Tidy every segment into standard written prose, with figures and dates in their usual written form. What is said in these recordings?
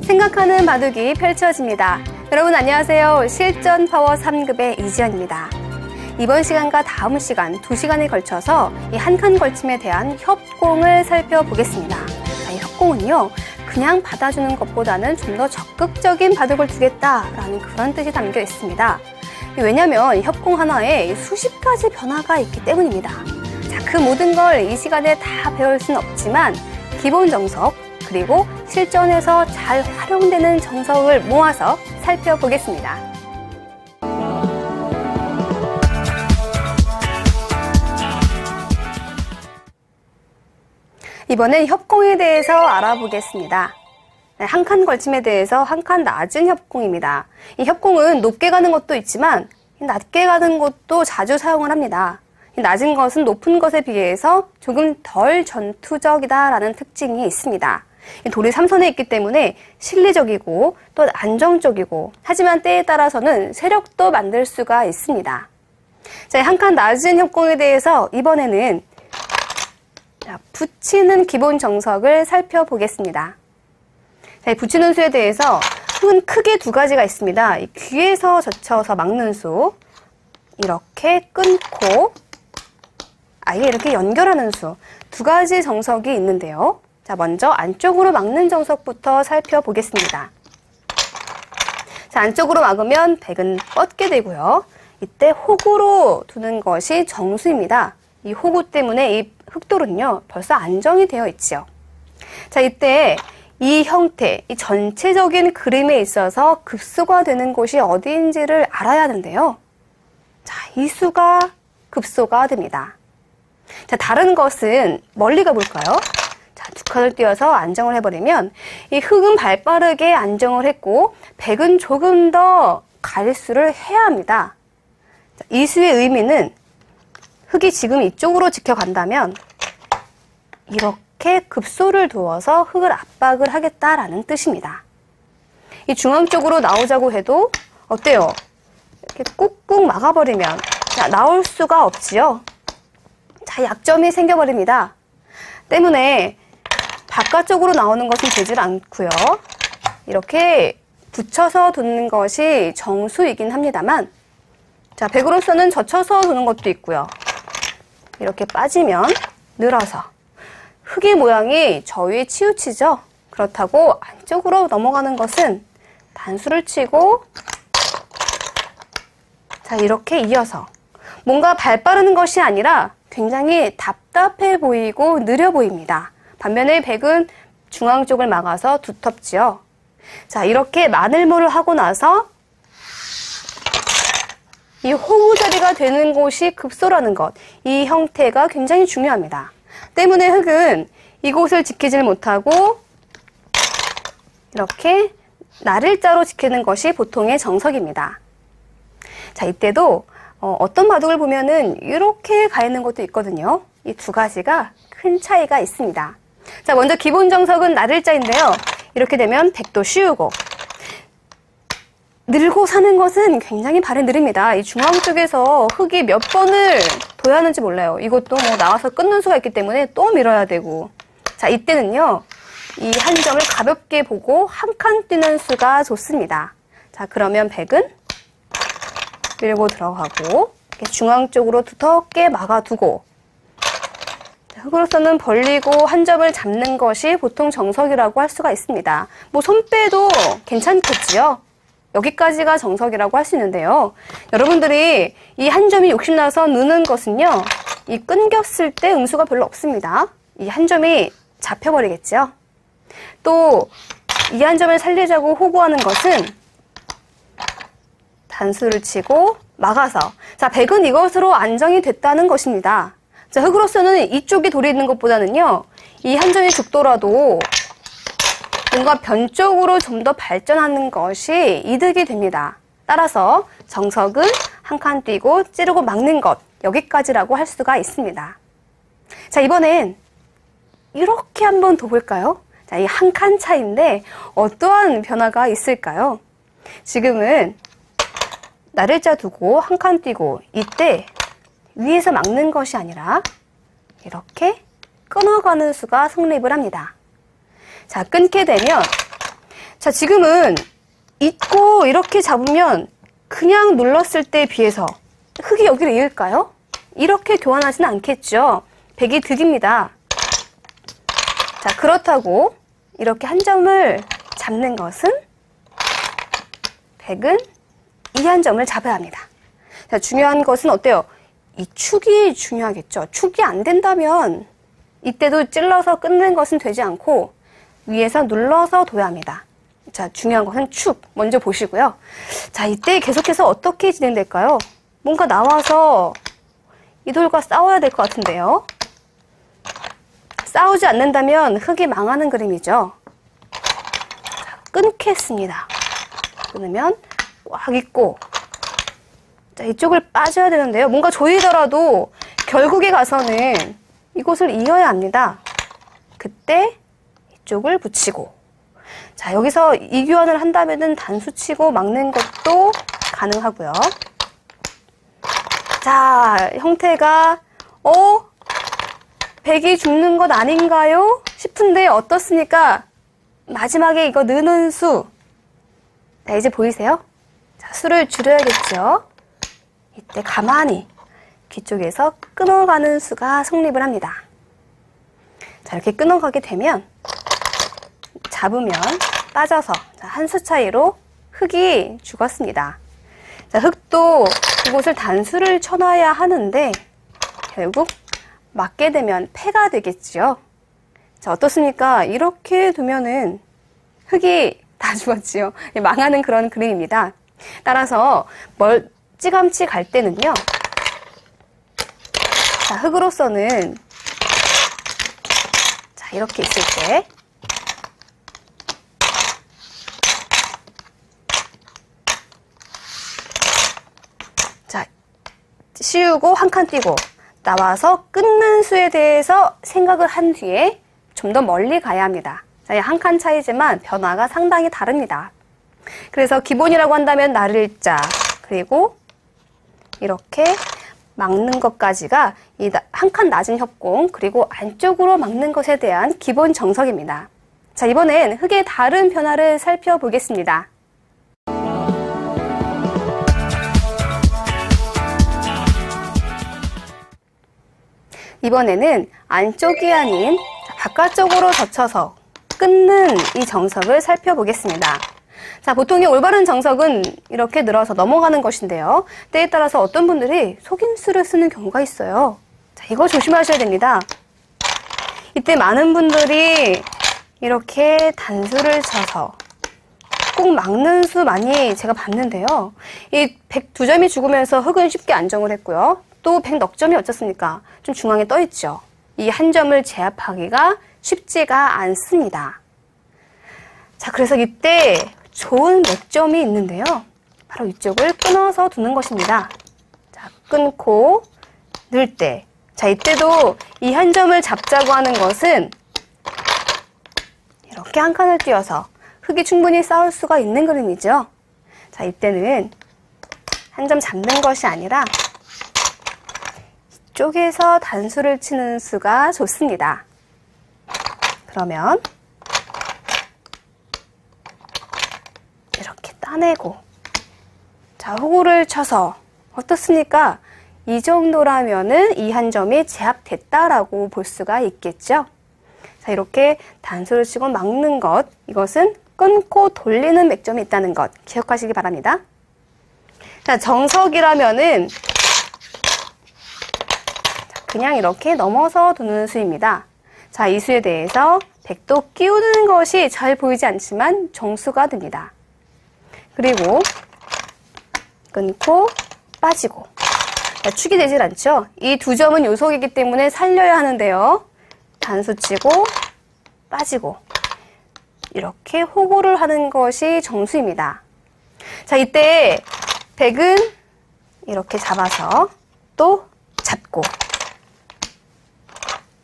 생각하는 바둑이 펼쳐집니다. 여러분 안녕하세요. 실전 파워 3급의 이지연입니다. 이번 시간과 다음 시간 2시간에 걸쳐서 이 한 칸 걸침에 대한 협공을 살펴보겠습니다. 이 협공은요, 그냥 받아주는 것보다는 좀 더 적극적인 바둑을 두겠다라는 그런 뜻이 담겨 있습니다. 왜냐하면 협공 하나에 수십 가지 변화가 있기 때문입니다. 자, 그 모든 걸 이 시간에 다 배울 수는 없지만 기본 정석, 그리고 실전에서 잘 활용되는 정석을 모아서 살펴보겠습니다. 이번엔 협공에 대해서 알아보겠습니다. 한 칸 걸침에 대해서 한 칸 낮은 협공입니다. 이 협공은 높게 가는 것도 있지만 낮게 가는 것도 자주 사용을 합니다. 낮은 것은 높은 것에 비해서 조금 덜 전투적이다라는 특징이 있습니다. 돌이 3선에 있기 때문에 실리적이고 또 안정적이고, 하지만 때에 따라서는 세력도 만들 수가 있습니다. 자, 한 칸 낮은 협공에 대해서 이번에는 붙이는 기본 정석을 살펴보겠습니다. 자, 이 붙이는 수에 대해서 흙은 크게 두 가지가 있습니다. 이 귀에서 젖혀서 막는 수, 이렇게 끊고 아예 이렇게 연결하는 수, 두 가지 정석이 있는데요. 자, 먼저 안쪽으로 막는 정석부터 살펴보겠습니다. 자, 안쪽으로 막으면 백은 뻗게 되고요. 이때 호구로 두는 것이 정수입니다. 이 호구 때문에 이 흑돌은요, 벌써 안정이 되어 있지요. 자, 이때 이 형태, 이 전체적인 그림에 있어서 급소가 되는 곳이 어디인지를 알아야 하는데요. 자, 이 수가 급소가 됩니다. 자, 다른 것은 멀리 가볼까요? 자, 두 칸을 띄어서 안정을 해버리면 이 흑은 발빠르게 안정을 했고 백은 조금 더 갈수를 해야 합니다. 자, 이 수의 의미는 흑이 지금 이쪽으로 지켜간다면 이렇게 급소를 두어서 흑을 압박을 하겠다라는 뜻입니다. 이 중앙 쪽으로 나오자고 해도 어때요? 이렇게 꾹꾹 막아버리면 자, 나올 수가 없지요. 자, 약점이 생겨버립니다. 때문에 바깥쪽으로 나오는 것은 되질 않고요. 이렇게 붙여서 두는 것이 정수이긴 합니다만, 자, 백으로서는 젖혀서 두는 것도 있고요. 이렇게 빠지면 늘어서 흑의 모양이 저 위에 치우치죠. 그렇다고 안쪽으로 넘어가는 것은 단수를 치고, 자, 이렇게 이어서 뭔가 발 빠르는 것이 아니라 굉장히 답답해 보이고 느려 보입니다. 반면에 백은 중앙 쪽을 막아서 두텁지요. 자, 이렇게 마늘모를 하고 나서 이 호구 자리가 되는 곳이 급소라는 것, 이 형태가 굉장히 중요합니다. 때문에 흑은 이곳을 지키질 못하고 이렇게 날일자로 지키는 것이 보통의 정석입니다. 자, 이때도 어떤 바둑을 보면은 이렇게 가 있는 것도 있거든요. 이 두 가지가 큰 차이가 있습니다. 자, 먼저 기본 정석은 날일자인데요. 이렇게 되면 백도 쉬우고, 늘고 사는 것은 굉장히 발이 느립니다. 이 중앙 쪽에서 흑이 몇 번을 둬야 하는지 몰라요. 이것도 뭐 나와서 끊는 수가 있기 때문에 또 밀어야 되고. 자, 이때는요, 이 한 점을 가볍게 보고 한 칸 뛰는 수가 좋습니다. 자, 그러면 백은 밀고 들어가고 중앙 쪽으로 두텁게 막아두고, 흑으로서는 벌리고 한 점을 잡는 것이 보통 정석이라고 할 수가 있습니다. 뭐 손빼도 괜찮겠지요. 여기까지가 정석이라고 할 수 있는데요. 여러분들이 이 한 점이 욕심나서 느는 것은요, 이 끊겼을 때 응수가 별로 없습니다. 이 한 점이 잡혀버리겠죠. 또 이 한 점을 살리자고 호구하는 것은 단수를 치고 막아서, 자, 백은 이것으로 안정이 됐다는 것입니다. 자, 흑으로서는 이쪽이 돌이 있는 것보다는요, 이 한 점이 죽더라도 뭔가 변 쪽으로 좀 더 발전하는 것이 이득이 됩니다. 따라서 정석은 한 칸 뛰고 찌르고 막는 것, 여기까지라고 할 수가 있습니다. 자, 이번엔 이렇게 한번 더 볼까요? 자, 이 한 칸 차이인데 어떠한 변화가 있을까요? 지금은 날일자 두고 한 칸 뛰고, 이때 위에서 막는 것이 아니라 이렇게 끊어가는 수가 성립을 합니다. 자, 끊게 되면 자, 지금은 잊고 이렇게 잡으면 그냥 눌렀을 때에 비해서 흙이 여기를 이을까요? 이렇게 교환하지는 않겠죠. 백이 득입니다. 자, 그렇다고 이렇게 한 점을 잡는 것은 백은 이 한 점을 잡아야 합니다. 자, 중요한 것은 어때요? 이 축이 중요하겠죠. 축이 안 된다면 이때도 찔러서 끊는 것은 되지 않고 위에서 눌러서 둬야 합니다. 자, 중요한 것은 축 먼저 보시고요. 자, 이때 계속해서 어떻게 진행될까요? 뭔가 나와서 이 돌과 싸워야 될 것 같은데요. 싸우지 않는다면 흙이 망하는 그림이죠. 자, 끊겠습니다. 끊으면 꽉 잊고, 자, 이쪽을 빠져야 되는데요. 뭔가 조이더라도 결국에 가서는 이곳을 이어야 합니다. 그때 이쪽을 붙이고, 자, 여기서 이 교환을 한다면은 단수 치고 막는 것도 가능하고요. 자, 형태가 백이 죽는 것 아닌가요? 싶은데 어떻습니까? 마지막에 이거 느는 수. 자, 이제 보이세요? 자, 수를 줄여야겠죠? 이때 가만히 뒤쪽에서 끊어가는 수가 성립을 합니다. 자, 이렇게 끊어가게 되면 잡으면 빠져서 한 수 차이로 흙이 죽었습니다. 자, 흙도 이곳을 단수를 쳐놔야 하는데 결국 맞게 되면 패가 되겠지요. 자, 어떻습니까? 이렇게 두면은 흙이 다 죽었지요. 망하는 그런 그림입니다. 따라서 멀찌감치 갈 때는요. 자, 흙으로서는 자, 이렇게 있을 때 자, 씌우고 한 칸 띄고 나와서 끊는 수에 대해서 생각을 한 뒤에 좀 더 멀리 가야 합니다. 자, 한 칸 차이지만 변화가 상당히 다릅니다. 그래서 기본이라고 한다면 나를자, 그리고 이렇게 막는 것까지가 이 한 칸 낮은 협공, 그리고 안쪽으로 막는 것에 대한 기본 정석입니다. 자, 이번엔 흙의 다른 변화를 살펴보겠습니다. 이번에는 안쪽이 아닌 바깥쪽으로 젖혀서 끊는 이 정석을 살펴보겠습니다. 자, 보통의 올바른 정석은 이렇게 늘어서 넘어가는 것인데요. 때에 따라서 어떤 분들이 속임수를 쓰는 경우가 있어요. 자, 이거 조심하셔야 됩니다. 이때 많은 분들이 이렇게 단수를 쳐서 꼭 막는 수 많이 제가 봤는데요. 이 102점이 죽으면서 흙은 쉽게 안정을 했고요. 또 100넉점이 어쩌습니까? 좀 중앙에 떠 있죠. 이 한 점을 제압하기가 쉽지가 않습니다. 자, 그래서 이때 좋은 맥점이 있는데요. 바로 이쪽을 끊어서 두는 것입니다. 자, 끊고 넣을 때. 자, 이때도 이 한 점을 잡자고 하는 것은 이렇게 한 칸을 띄어서 흙이 충분히 쌓을 수가 있는 그림이죠. 자, 이때는 한 점 잡는 것이 아니라 이쪽에서 단수를 치는 수가 좋습니다. 그러면 이렇게 따내고, 자, 호구를 쳐서 어떻습니까? 이 정도라면은 이 한 점이 제압됐다라고 볼 수가 있겠죠. 자, 이렇게 단수를 치고 막는 것, 이것은 끊고 돌리는 맥점이 있다는 것 기억하시기 바랍니다. 자, 정석이라면은 그냥 이렇게 넘어서 두는 수입니다. 자, 이 수에 대해서 백도 끼우는 것이 잘 보이지 않지만 정수가 됩니다. 그리고 끊고 빠지고. 자, 축이 되질 않죠? 이 두 점은 요속이기 때문에 살려야 하는데요. 단수 치고 빠지고. 이렇게 호구를 하는 것이 정수입니다. 자, 이때 백은 이렇게 잡아서 또 잡고.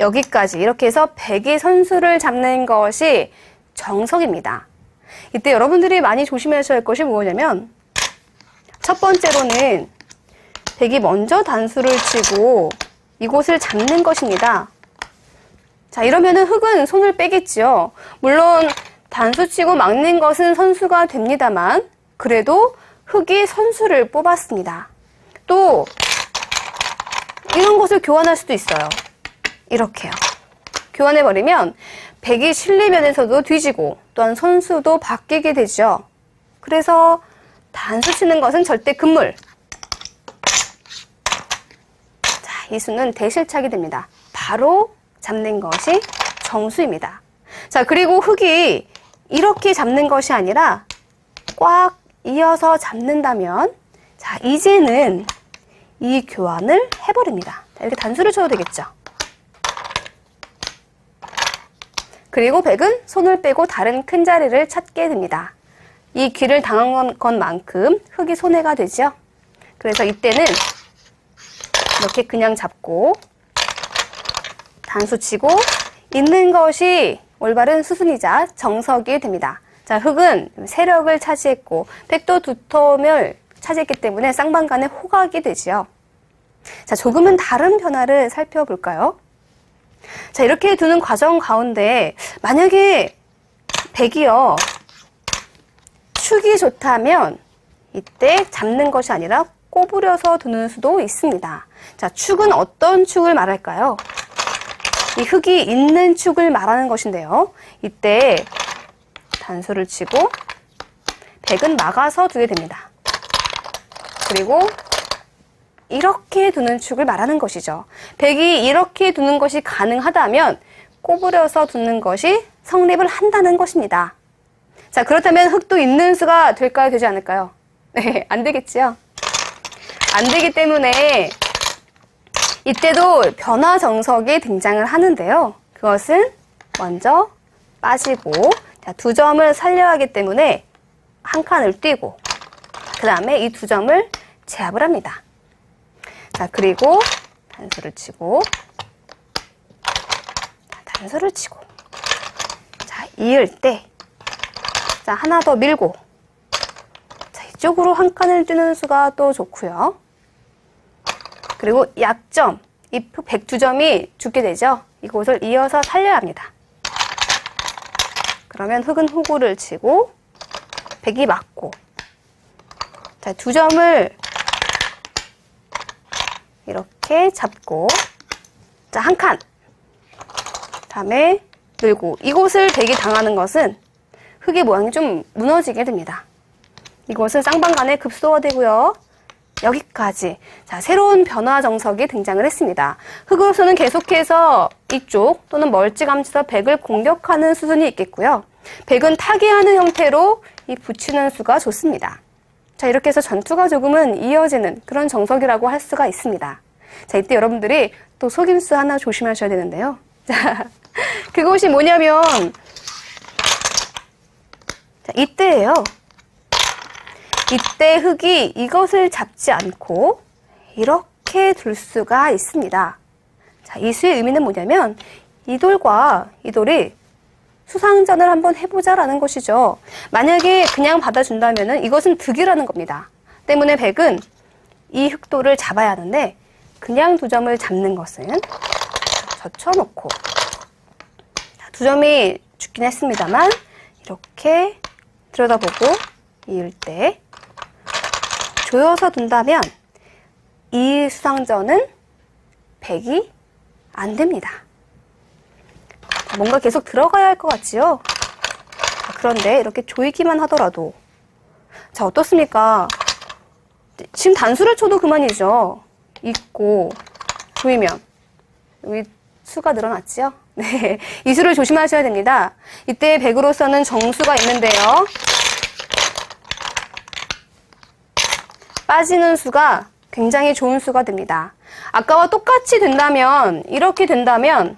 여기까지 이렇게 해서 백이 선수를 잡는 것이 정석입니다. 이때 여러분들이 많이 조심하셔야 할 것이 뭐냐면, 첫 번째로는 백이 먼저 단수를 치고 이곳을 잡는 것입니다. 자, 이러면은 흙은 손을 빼겠지요. 물론 단수 치고 막는 것은 선수가 됩니다만 그래도 흑이 선수를 뽑았습니다. 또 이런 것을 교환할 수도 있어요. 이렇게요. 교환해버리면 백이 실리면에서도 뒤지고 또한 선수도 바뀌게 되죠. 그래서 단수 치는 것은 절대 금물. 자, 이 수는 대실착이 됩니다. 바로 잡는 것이 정수입니다. 자, 그리고 흑이 이렇게 잡는 것이 아니라 꽉 이어서 잡는다면 자, 이제는 이 교환을 해버립니다. 자, 이렇게 단수를 쳐도 되겠죠. 그리고 백은 손을 빼고 다른 큰 자리를 찾게 됩니다. 이 귀를 당한 것만큼 흑이 손해가 되죠. 그래서 이때는 이렇게 그냥 잡고 단수 치고 있는 것이 올바른 수순이자 정석이 됩니다. 자, 흑은 세력을 차지했고 백도 두 텀을 차지했기 때문에 쌍방 간의 호각이 되지요. 자, 조금은 다른 변화를 살펴볼까요? 자, 이렇게 두는 과정 가운데 만약에 백이요 축이 좋다면 이때 잡는 것이 아니라 꼬부려서 두는 수도 있습니다. 자, 축은 어떤 축을 말할까요? 이 흑이 있는 축을 말하는 것인데요. 이때 단수를 치고 백은 막아서 두게 됩니다. 그리고 이렇게 두는 축을 말하는 것이죠. 백이 이렇게 두는 것이 가능하다면 꼬부려서 두는 것이 성립을 한다는 것입니다. 자, 그렇다면 흑도 있는 수가 될까요? 되지 않을까요? 네, 안 되겠지요? 안 되기 때문에 이때도 변화 정석이 등장을 하는데요. 그것은 먼저 빠지고 자, 두 점을 살려야 하기 때문에 한 칸을 띄고 그 다음에 이 두 점을 제압을 합니다. 자, 그리고 단수를 치고 단수를 치고 자, 이을 때 자, 하나 더 밀고 자, 이쪽으로 한 칸을 띄는 수가 또 좋고요. 그리고 약점, 이 백 두 점이 죽게 되죠. 이곳을 이어서 살려야 합니다. 그러면 흑은 호구를 치고 백이 맞고 자, 두 점을 이렇게 잡고 자, 한 칸 다음에 밀고 이곳을 백이 당하는 것은 흑의 모양이 좀 무너지게 됩니다. 이곳은 쌍방 간에 급소화되고요. 여기까지 자, 새로운 변화 정석이 등장을 했습니다. 흑으로서는 계속해서 이쪽 또는 멀찌감치서 백을 공격하는 수순이 있겠고요. 백은 타개하는 형태로 이 붙이는 수가 좋습니다. 자, 이렇게 해서 전투가 조금은 이어지는 그런 정석이라고 할 수가 있습니다. 자, 이때 여러분들이 또 속임수 하나 조심하셔야 되는데요. 자, 그것이 뭐냐면 자, 이때예요. 이때 흑이 이것을 잡지 않고 이렇게 둘 수가 있습니다. 자, 이 수의 의미는 뭐냐면 이 돌과 이 돌이 수상전을 한번 해보자라는 것이죠. 만약에 그냥 받아준다면 이것은 득이라는 겁니다. 때문에 백은 이 흑돌을 잡아야 하는데 그냥 두 점을 잡는 것은 젖혀놓고 두 점이 죽긴 했습니다만 이렇게 들여다보고 이을 때 조여서 둔다면 이 수상전은 백이 안 됩니다. 뭔가 계속 들어가야 할 것 같지요? 자, 그런데 이렇게 조이기만 하더라도 자, 어떻습니까? 지금 단수를 쳐도 그만이죠. 있고 조이면 여기 수가 늘어났지요? 네, 이 수를 조심하셔야 됩니다. 이때 백으로서는 정수가 있는데요. 빠지는 수가 굉장히 좋은 수가 됩니다. 아까와 똑같이 된다면 이렇게 된다면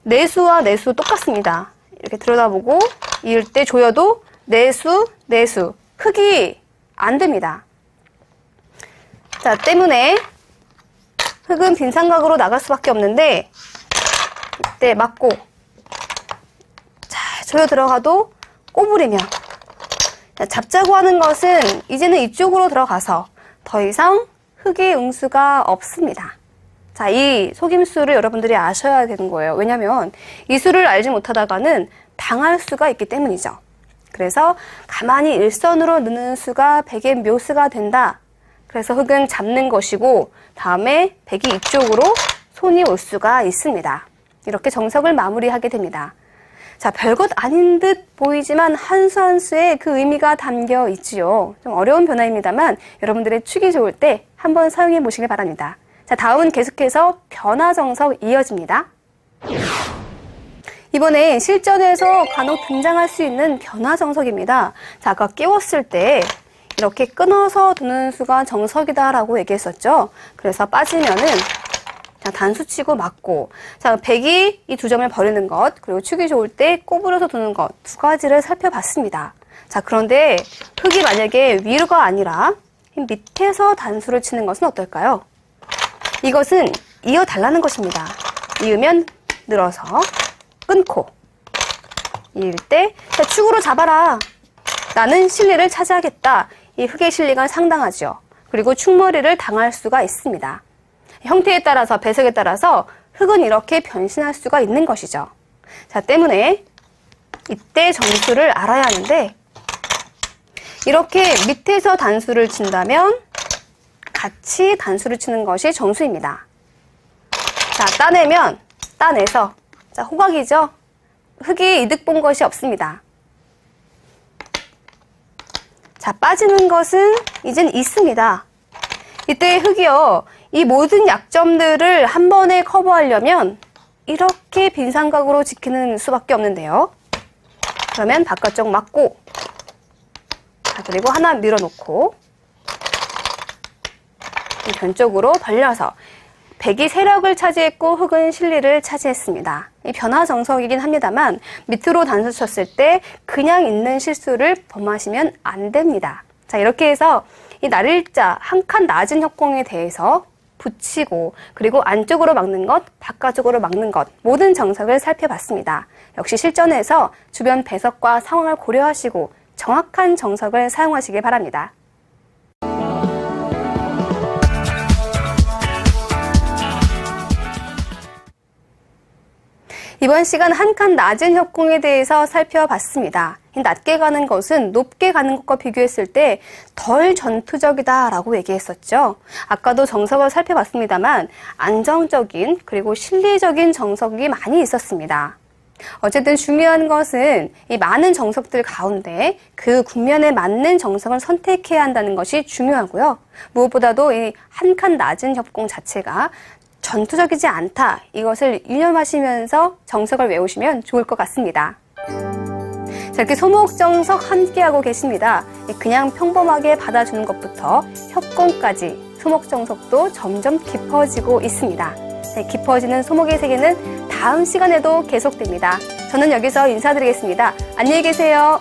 내수와 내수 똑같습니다. 이렇게 들여다보고 이을 때 조여도 내수, 내수 흑이 안 됩니다. 자, 때문에 흑은 빈삼각으로 나갈 수밖에 없는데 이때 맞고 잘 조여 들어가도 꼬부리면 자, 잡자고 하는 것은 이제는 이쪽으로 들어가서 더 이상 흑의 응수가 없습니다. 자, 이 속임수를 여러분들이 아셔야 되는 거예요. 왜냐면 이 수를 알지 못하다가는 당할 수가 있기 때문이죠. 그래서 가만히 일선으로 느는 수가 백의 묘수가 된다. 그래서 흙은 잡는 것이고 다음에 백이 이쪽으로 손이 올 수가 있습니다. 이렇게 정석을 마무리하게 됩니다. 자, 별것 아닌 듯 보이지만 한 수 한 수에 그 의미가 담겨 있지요. 좀 어려운 변화입니다만 여러분들의 추기 좋을 때 한번 사용해 보시길 바랍니다. 자, 다음은 계속해서 변화정석 이어집니다. 이번엔 실전에서 간혹 등장할 수 있는 변화정석입니다. 자, 아까 끼웠을 때 이렇게 끊어서 두는 수가 정석이다라고 얘기했었죠. 그래서 빠지면은 단수치고 맞고, 자, 백이 이 두 점을 버리는 것, 그리고 축이 좋을 때 꼬부려서 두는 것, 두 가지를 살펴봤습니다. 자, 그런데 흙이 만약에 위로가 아니라 밑에서 단수를 치는 것은 어떨까요? 이것은 이어달라는 것입니다. 이으면 늘어서 끊고, 이을 때 자, 축으로 잡아라. 나는 실리를 차지하겠다. 이 흙의 실리가 상당하죠. 그리고 축머리를 당할 수가 있습니다. 형태에 따라서, 배석에 따라서 흙은 이렇게 변신할 수가 있는 것이죠. 자, 때문에 이때 정수를 알아야 하는데, 이렇게 밑에서 단수를 친다면 같이 단수를 치는 것이 정수입니다. 자, 따내면 따내서, 자, 호각이죠. 흙이 이득 본 것이 없습니다. 자, 빠지는 것은 이젠 있습니다. 이때 흙이요, 이 모든 약점들을 한 번에 커버하려면 이렇게 빈삼각으로 지키는 수밖에 없는데요. 그러면 바깥쪽 맞고, 자, 그리고 하나 밀어놓고 변쪽으로 벌려서 백이 세력을 차지했고 흙은 실리를 차지했습니다. 이 변화정석이긴 합니다만 밑으로 단수 쳤을 때 그냥 있는 실수를 범하시면 안 됩니다. 자, 이렇게 해서 이 날일자 한 칸 낮은 협공에 대해서 붙이고, 그리고 안쪽으로 막는 것, 바깥쪽으로 막는 것, 모든 정석을 살펴봤습니다. 역시 실전에서 주변 배석과 상황을 고려하시고 정확한 정석을 사용하시길 바랍니다. 이번 시간 한 칸 낮은 협공에 대해서 살펴봤습니다. 낮게 가는 것은 높게 가는 것과 비교했을 때 덜 전투적이다라고 얘기했었죠. 아까도 정석을 살펴봤습니다만 안정적인 그리고 실리적인 정석이 많이 있었습니다. 어쨌든 중요한 것은 이 많은 정석들 가운데 그 국면에 맞는 정석을 선택해야 한다는 것이 중요하고요. 무엇보다도 이 한 칸 낮은 협공 자체가 전투적이지 않다. 이것을 유념하시면서 정석을 외우시면 좋을 것 같습니다. 자, 이렇게 소목정석 함께하고 계십니다. 그냥 평범하게 받아주는 것부터 협공까지 소목정석도 점점 깊어지고 있습니다. 네, 깊어지는 소목의 세계는 다음 시간에도 계속됩니다. 저는 여기서 인사드리겠습니다. 안녕히 계세요.